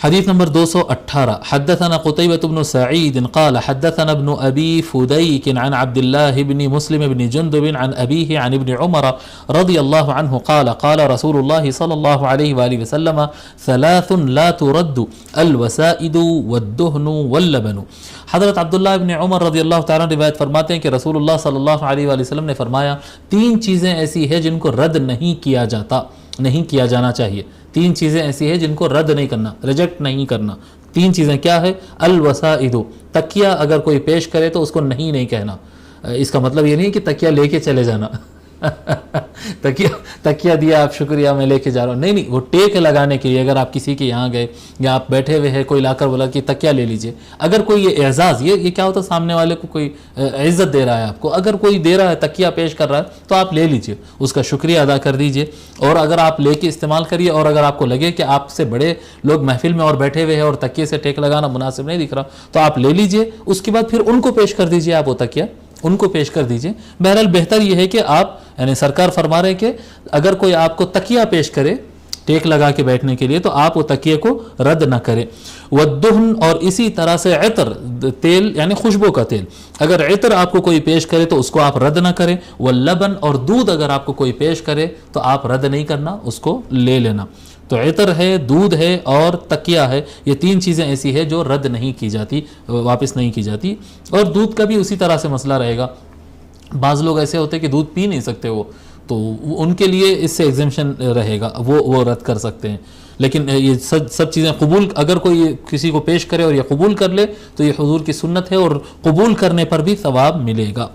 حدیث نمبر 218 حدثنا قتيبة بن سعيد قال حدثنا ابن أبي فديك عن عبد الله بن مسلم بن جندب عن أبيه عن ابن عمر رضي الله عنه قال قال رسول الله صلى الله عليه وآله وسلم ثلاث لا ترد الوسائد والدهن واللبن. حضرت عبداللہ ابن عمر رضی اللہ تعالیٰ روایت فرماتے ہیں کہ رسول اللہ صلی اللہ علیہ وآلہ وسلم نے فرمایا تین چیزیں ایسی ہیں جن کو رد نہیں کیا جاتا، نہیں کیا جانا چاہیے. تین چیزیں ایسی ہیں جن کو رد نہیں کرنا، ریجیکٹ نہیں کرنا. تین چیزیں کیا ہے؟ الوسائد، تکیہ اگر کوئی پیش کرے تو اس کو نہیں کہنا. اس کا مطلب یہ نہیں کہ تکیہ لے کے چلے جانا تکیہ دیا آپ شکریہ میں لے کے جا رہا ہوں، نہیں، وہ ٹیک لگانے کے لیے اگر آپ کسی کے یہاں گئے یا آپ بیٹھے ہوئے ہیں، کوئی لا کر بولا کہ تکیہ لے لیجئے، اگر کوئی یہ اعزاز، یہ کیا ہوتا ہے، سامنے والے کو کوئی عزت دے رہا ہے آپ کو، اگر کوئی دے رہا ہے تکیہ پیش کر رہا ہے تو آپ لے لیجئے، اس کا شکریہ ادا کر دیجئے. اور اگر آپ لے کے استعمال کریے، اور اگر آپ کو لگے کہ آپ سے بڑے لوگ محفل میں اور بیٹھے ہوئے ہیں اور تکیے سے ٹیک لگانا مناسب نہیں دکھ رہا تو آپ لے لیجئے، اس کے بعد پھر ان کو پیش کر دیجئے، آپ وہ تکیہ ان کو پیش کر دیجئے. بہرحال بہتر یہ ہے کہ آپ، یعنی سرکار فرما رہے ہیں کہ اگر کوئی آپ کو تکیہ پیش کرے ٹیک لگا کے بیٹھنے کے لیے تو آپ وہ تکیے کو رد نہ کریں. والدہن، اور اسی طرح سے عطر، تیل یعنی خوشبو کا تیل، اگر عطر آپ کو کوئی پیش کرے تو اس کو آپ رد نہ کریں. واللبن، اور دودھ اگر آپ کو کوئی پیش کرے تو آپ رد نہیں کرنا، اس کو لے لینا. تو عطر ہے، دودھ ہے اور تکیہ ہے، یہ تین چیزیں ایسی ہیں جو رد نہیں کی جاتی، واپس نہیں کی جاتی. اور دودھ کا بھی اسی طرح سے مسئلہ رہے گا. بعض لوگ ایسے ہوتے ہیں کہ دودھ پی نہیں سکتے وہ، تو ان کے لیے اس سے ایگزمپشن رہے گا، وہ رد کر سکتے ہیں. لیکن یہ سب چیزیں قبول، اگر کوئی کسی کو پیش کرے اور یہ قبول کر لے تو یہ حضور کی سنت ہے اور قبول کرنے پر بھی ثواب ملے گا.